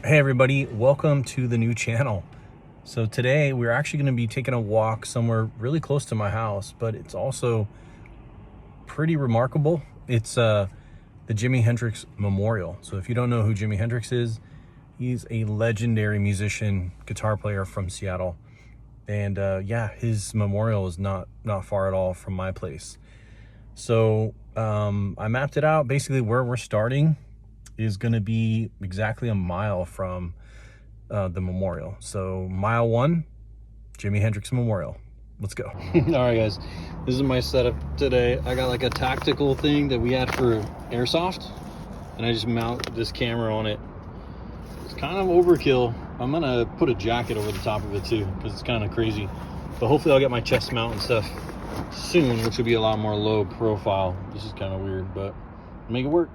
Hey everybody, welcome to the new channel. So today we're actually going to be taking a walk somewhere really close to my house, but it's also pretty remarkable. It's the Jimi Hendrix Memorial. So if you don't know who Jimi Hendrix is, he's a legendary musician, guitar player from Seattle. And yeah, his memorial is not far at all from my place. So I mapped it out. Basically where we're starting is going to be exactly a mile from the memorial. So mile 1, Jimi Hendrix Memorial. Let's go. All right, guys, this is my setup today. I got like a tactical thing that we had for airsoft, and I just mount this camera on it. It's kind of overkill. I'm gonna put a jacket over the top of it too, because it's kind of crazy. But hopefully I'll get my chest mount and stuff soon, which will be a lot more low profile. This is kind of weird, but make it work.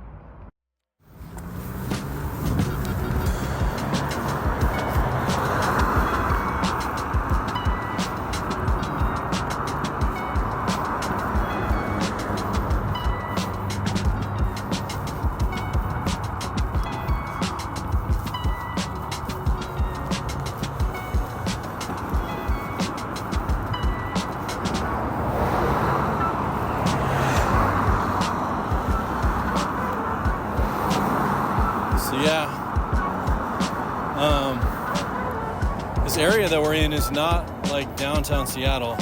This area that we're in is not like downtown Seattle.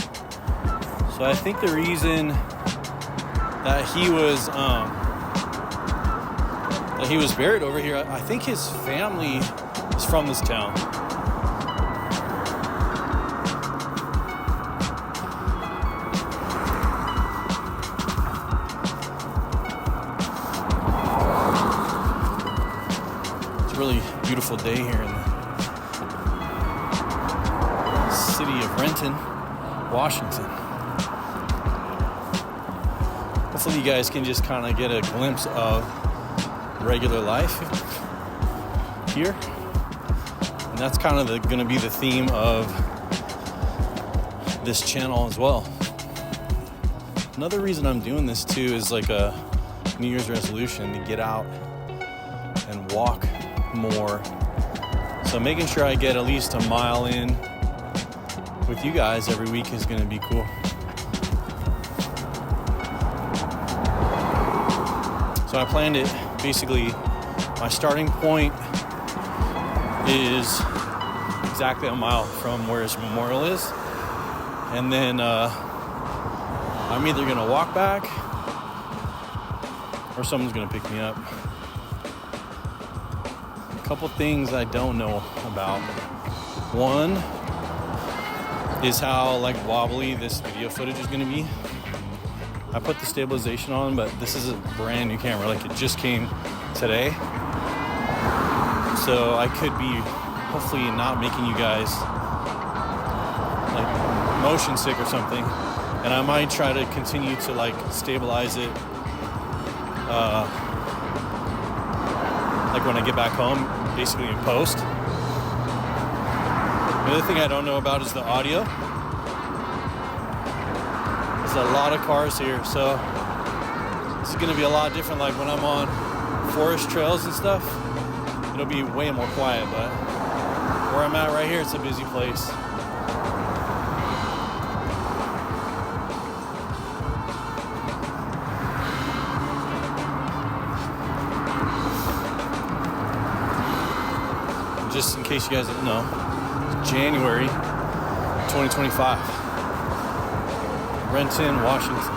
So I think the reason that he was buried over here, I think his family is from this town. It's a really beautiful day here in the city of Renton, Washington. Hopefully you guys can just kind of get a glimpse of regular life here. And that's kind of going to be the theme of this channel as well. Another reason I'm doing this too is like a New Year's resolution to get out and walk more. So making sure I get at least a mile in with you guys every week is going to be cool. So I planned it basically, my starting point is exactly a mile from where his memorial is, and then I'm either going to walk back or someone's going to pick me up. A couple things I don't know about. One is how like wobbly this video footage is going to be. I put the stabilization on, but this is a brand new camera, like it just came today. So I could be hopefully not making you guys like motion sick or something. And I might try to continue to like stabilize it like when I get back home, basically in post. The other thing I don't know about is the audio. There's a lot of cars here, so this is going to be a lot different. Like when I'm on forest trails and stuff, it'll be way more quiet, but where I'm at right here, it's a busy place. Just in case you guys didn't know, January 2025, Renton, Washington.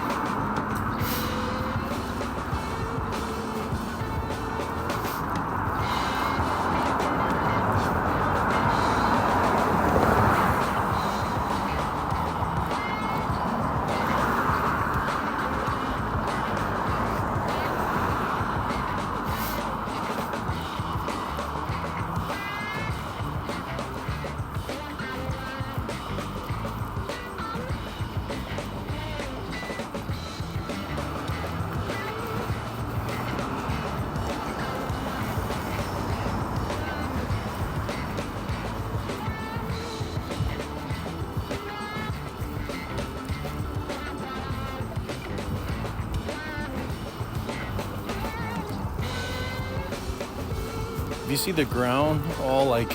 see the ground all like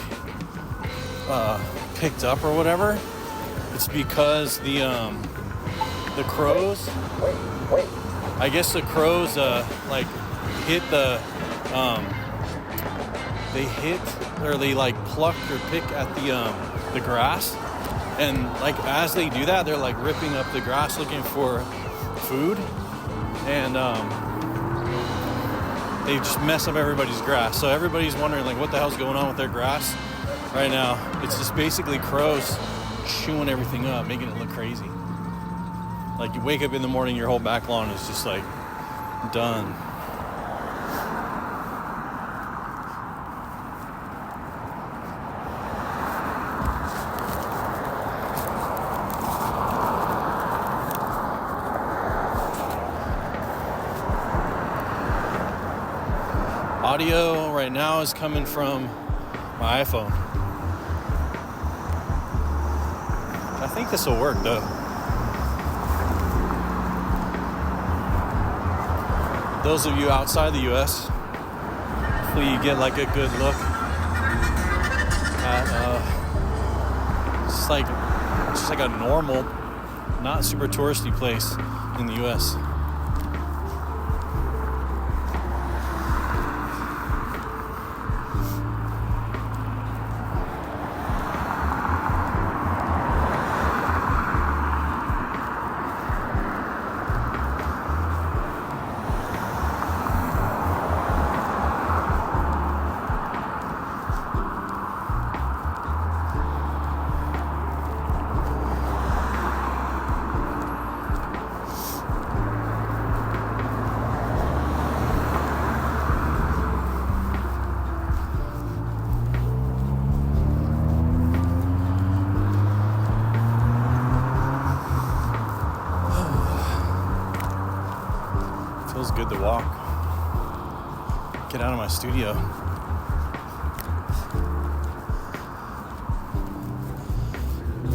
picked up or whatever, it's because the crows, I guess the crows like hit the they like pluck or pick at the grass, and like as they do that, they're like ripping up the grass looking for food, and they just mess up everybody's grass. So everybody's wondering like what the hell's going on with their grass right now. It's just basically crows chewing everything up, making it look crazy. Like you wake up in the morning, your whole back lawn is just like done. Audio right now is coming from my iPhone. I think this will work though. Those of you outside the US, hopefully you get like a good look at just like a normal, not super touristy place in the US. Feels good to walk. Get out of my studio.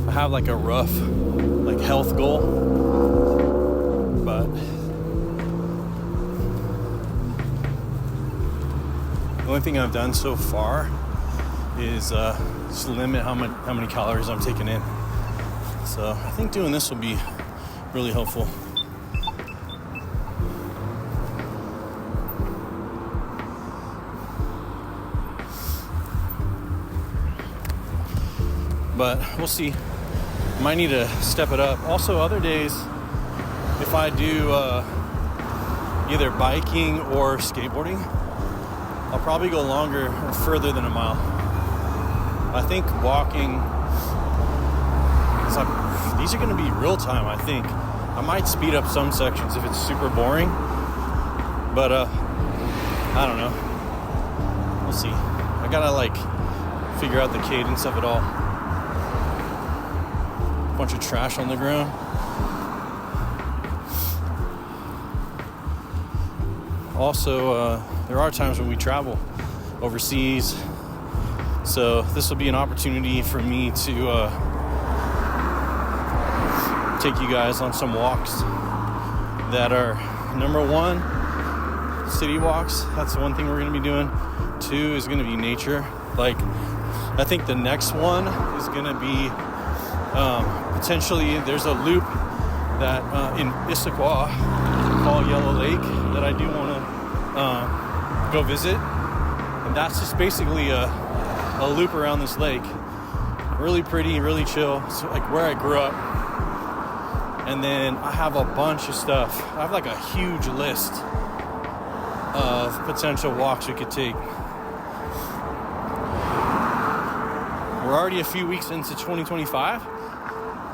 I have like a rough like health goal, but the only thing I've done so far is just limit how many calories I'm taking in. So I think doing this will be really helpful. But we'll see. Might need to step it up. Also, other days, if I do either biking or skateboarding, I'll probably go longer or further than a mile. I think walking, these are going to be real time, I think. I might speed up some sections if it's super boring. But, I don't know. We'll see. I gotta, figure out the cadence of it all. Bunch of trash on the ground. Also, there are times when we travel overseas, so this will be an opportunity for me to take you guys on some walks that are, number one, city walks. That's the one thing we're going to be doing. Two is going to be nature. I think the next one is going to be potentially, there's a loop that in Issaquah called Yellow Lake that I do want to go visit, and that's just basically a loop around this lake. Really pretty, really chill. It's where I grew up. And then I have a bunch of stuff. I have a huge list of potential walks we could take. We're already a few weeks into 2025.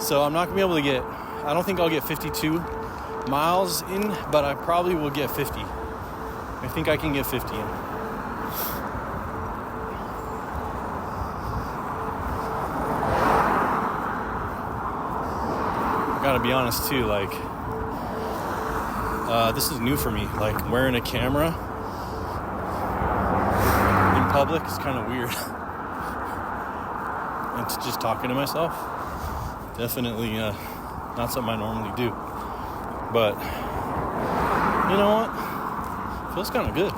So I'm not going to be able to I don't think I'll get 52 miles in, but I probably will get 50. I think I can get 50 in. I gotta be honest too, this is new for me. Wearing a camera in public is kind of weird. And just talking to myself. Definitely not something I normally do. But, you know what? Feels kind of good.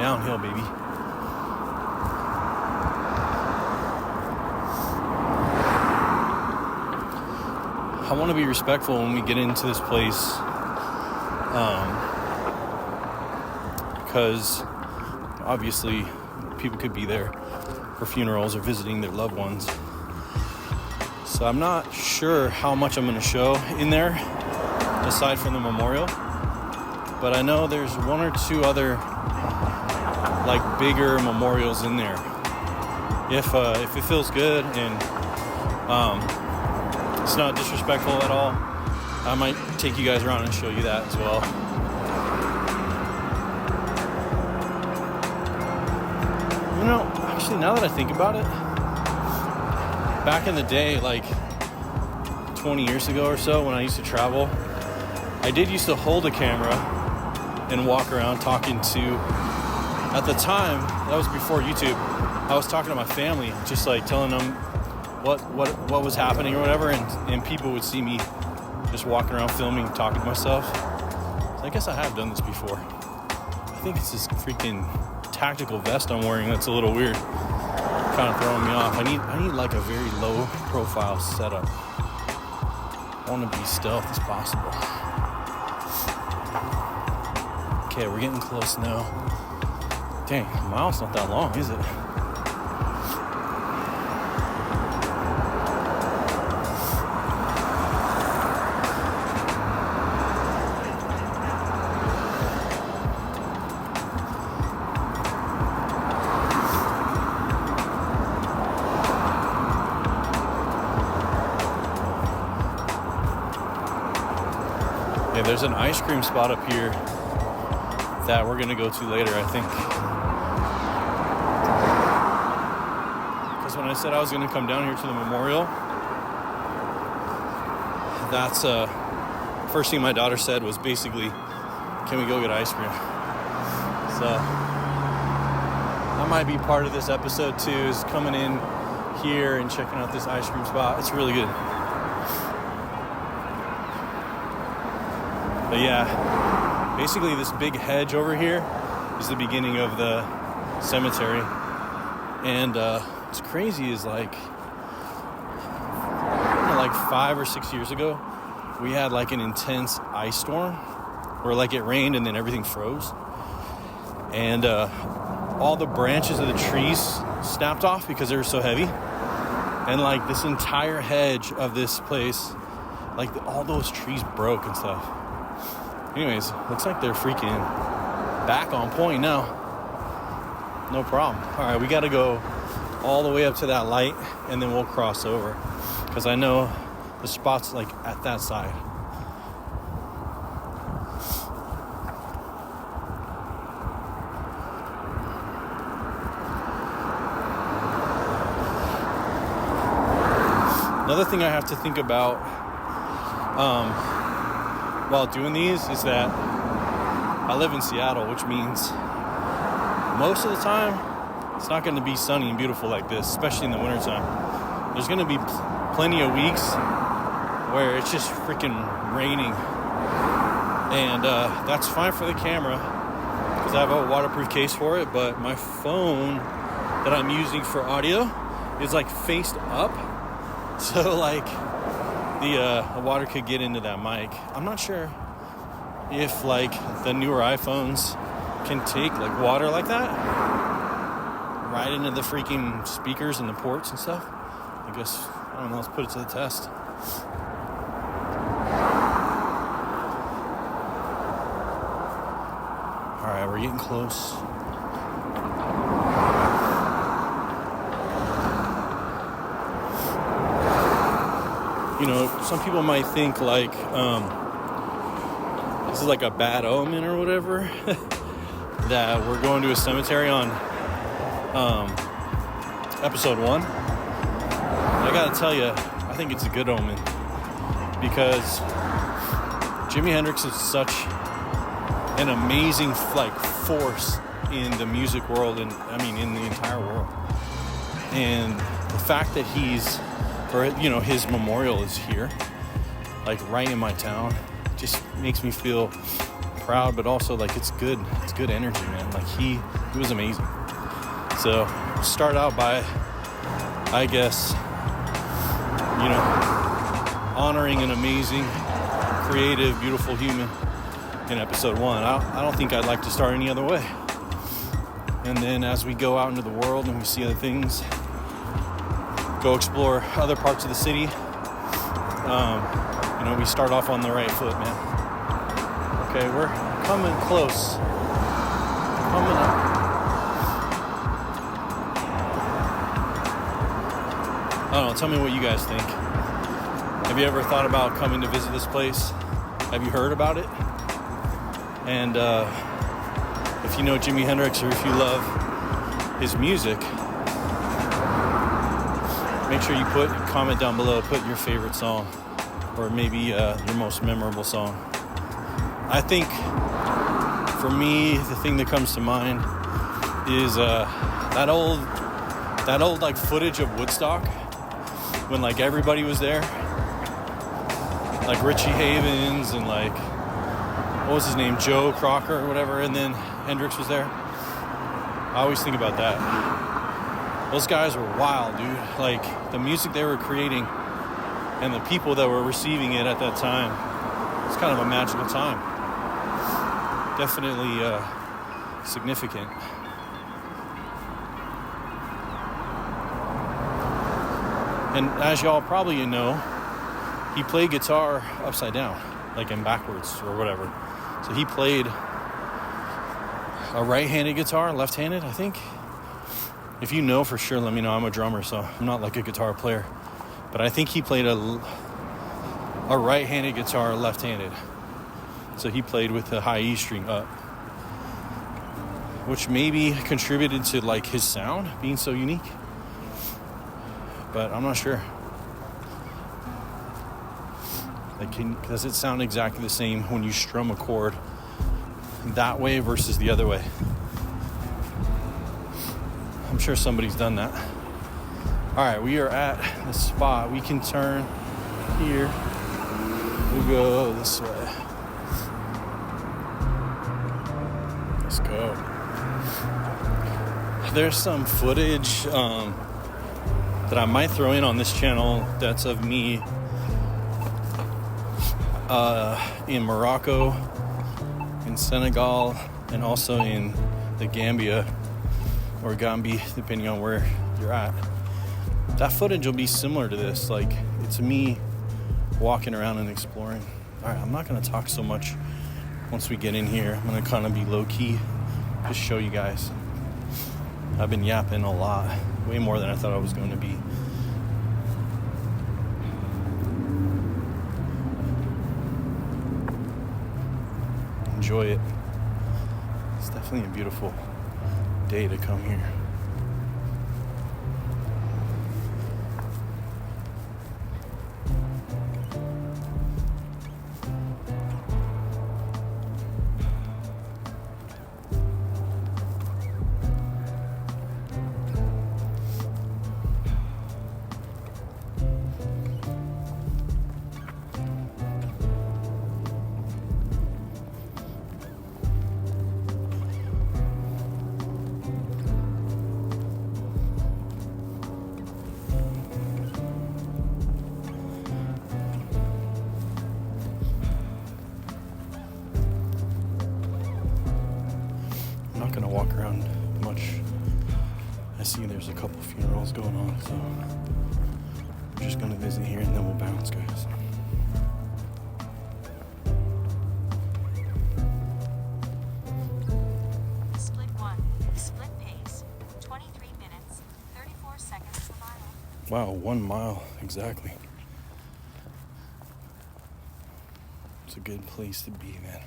downhill, baby. I want to be respectful when we get into this place, because obviously people could be there for funerals or visiting their loved ones. So I'm not sure how much I'm going to show in there aside from the memorial, but I know there's one or two other like bigger memorials in there. If it feels good and it's not disrespectful at all, I might take you guys around and show you that as well. You know, actually, now that I think about it, back in the day, like 20 years ago or so, when I used to travel, I did used to hold a camera and walk around talking to, at the time, that was before YouTube, I was talking to my family, just like telling them what was happening or whatever, and people would see me just walking around filming, talking to myself. So I guess I have done this before. I think it's this freaking tactical vest I'm wearing that's a little weird, kind of throwing me off. I need like a very low profile setup. I want to be stealth as possible. Okay, we're getting close now. Dang, a mile's not that long, is it? Yeah, there's an ice cream spot up here that we're gonna go to later, I think. Because when I said I was gonna come down here to the memorial, that's first thing my daughter said was basically, can we go get ice cream? So that might be part of this episode too, is coming in here and checking out this ice cream spot. It's really good. But yeah, basically this big hedge over here is the beginning of the cemetery. And what's crazy is like 5 or 6 years ago, we had like an intense ice storm where like it rained and then everything froze. And all the branches of the trees snapped off because they were so heavy. And like this entire hedge of this place, like all those trees broke and stuff. Anyways, looks like they're freaking back on point now. No problem. All right, we got to go all the way up to that light, and then we'll cross over. Because I know the spot's like at that side. Another thing I have to think about while doing these is that I live in Seattle, which means most of the time it's not going to be sunny and beautiful like this, especially in the wintertime. There's going to be plenty of weeks where it's just freaking raining, and that's fine for the camera because I have a waterproof case for it, but my phone that I'm using for audio is like faced up, so like the water could get into that mic. I'm not sure if like the newer iPhones can take like water like that right into the freaking speakers and the ports and stuff. I guess, I don't know, let's put it to the test. Alright, we're getting close. You know, some people might think like this is like a bad omen or whatever that we're going to a cemetery on episode 1. I gotta tell you, I think it's a good omen because Jimi Hendrix is such an amazing like force in the music world, and I mean in the entire world. And the fact that his memorial is here, like right in my town, just makes me feel proud, but also like it's good energy, man. Like he was amazing. So start out by, I guess, you know, honoring an amazing, creative, beautiful human in episode 1. I don't think I'd like to start any other way. And then as we go out into the world and we see other things, go explore other parts of the city, you know, we start off on the right foot, man. Okay, we're coming close. Coming up. I don't know, tell me what you guys think. Have you ever thought about coming to visit this place? Have you heard about it? And if you know Jimi Hendrix, or if you love his music, make sure you comment down below, put your favorite song, or maybe your most memorable song. I think for me, the thing that comes to mind is that old like footage of Woodstock when like everybody was there, like Richie Havens and like, what was his name, Joe Crocker or whatever, and then Hendrix was there. I always think about that. Those guys were wild, dude. Like the music they were creating and the people that were receiving it at that time, it's kind of a magical time. Definitely significant. And as y'all probably know, he played guitar upside down, like in backwards or whatever. So he played a right-handed guitar, left-handed, I think. If you know for sure, let me know. I'm a drummer, so I'm not like a guitar player. But I think he played a right-handed guitar, left-handed. So he played with the high E string up, which maybe contributed to like his sound being so unique. But I'm not sure. Like, does it sound exactly the same when you strum a chord that way versus the other way? I'm sure somebody's done that. All right, we are at the spot. We can turn here. We'll go this way. Let's go. There's some footage that I might throw in on this channel that's of me in Morocco, in Senegal, and also in the Gambia or Gambia, depending on where you're at. That footage will be similar to this. Like, it's me walking around and exploring. All right, I'm not going to talk so much once we get in here. I'm going to kind of be low-key, just show you guys. I've been yapping a lot, way more than I thought I was going to be. Enjoy it. It's definitely a beautiful day to come here. Gonna walk around much. I see there's a couple funerals going on, so we're just gonna visit here and then we'll bounce, guys. Split 1, split pace, 23 minutes, 34 seconds per mile. Wow, 1 mile, exactly. It's a good place to be, man.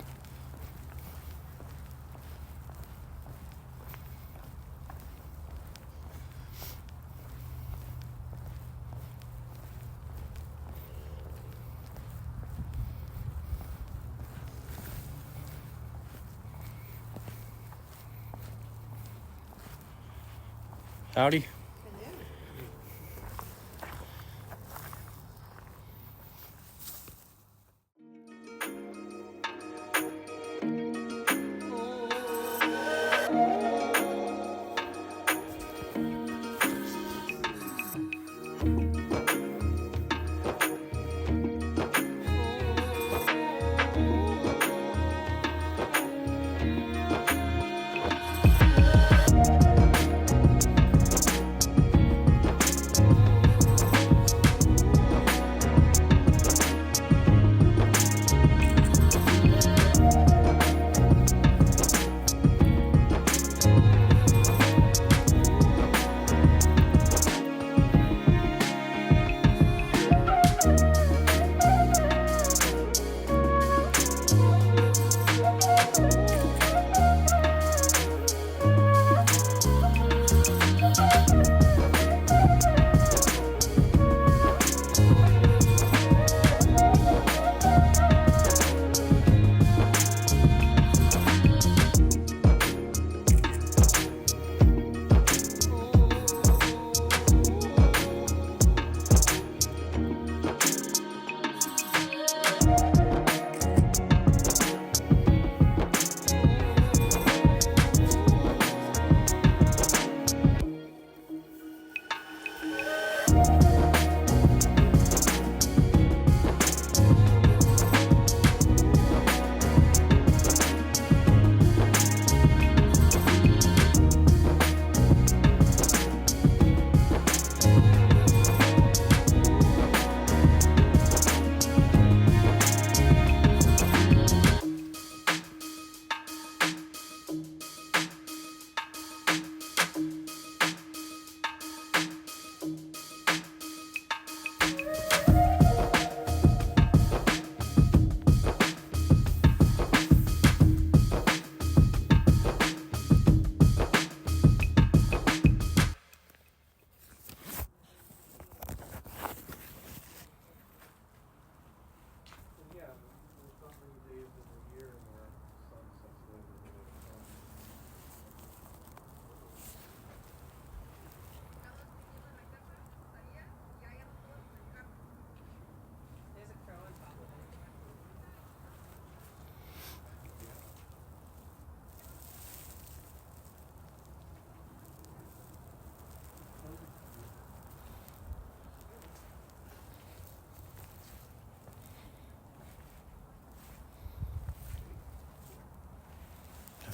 Howdy.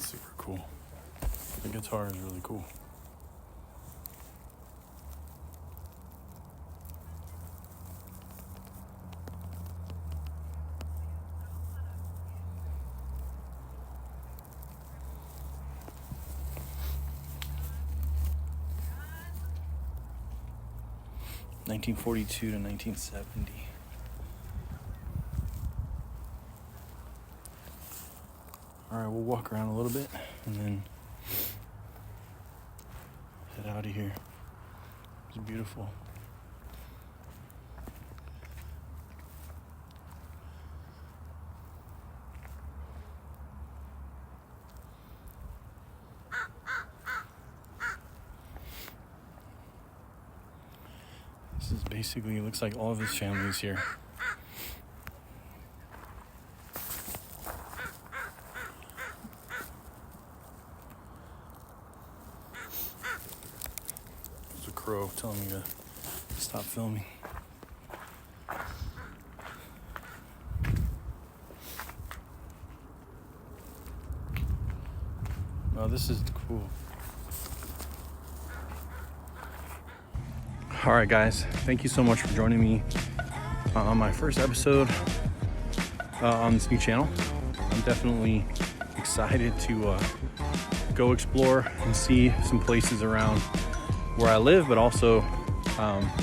That's super cool. The guitar is really cool. (1942 to 1970). All right, we'll walk around a little bit and then head out of here. It's beautiful. This is basically, it looks like all of his family's here. There's a crow telling me to stop filming. Oh, this is cool. All right, guys, thank you so much for joining me on my first episode on this new channel. I'm definitely excited to go explore and see some places around where I live, but also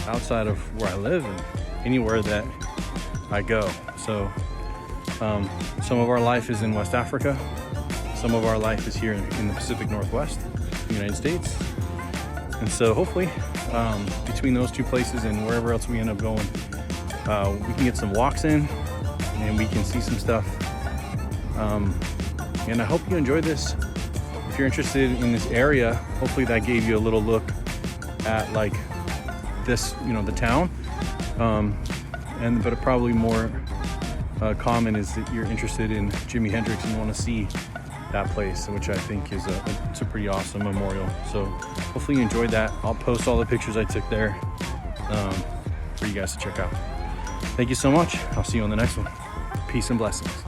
outside of where I live and anywhere that I go. So some of our life is in West Africa. Some of our life is here in the Pacific Northwest, the United States. And so hopefully between those two places and wherever else we end up going, we can get some walks in and we can see some stuff. And I hope you enjoyed this. If you're interested in this area, hopefully that gave you a little look at like this, you know, the town. But probably more common is that you're interested in Jimi Hendrix and want to see that place, which I think is it's a pretty awesome memorial. So hopefully you enjoyed that. I'll post all the pictures I took there for you guys to check out. Thank you so much. I'll see you on the next one. Peace and blessings.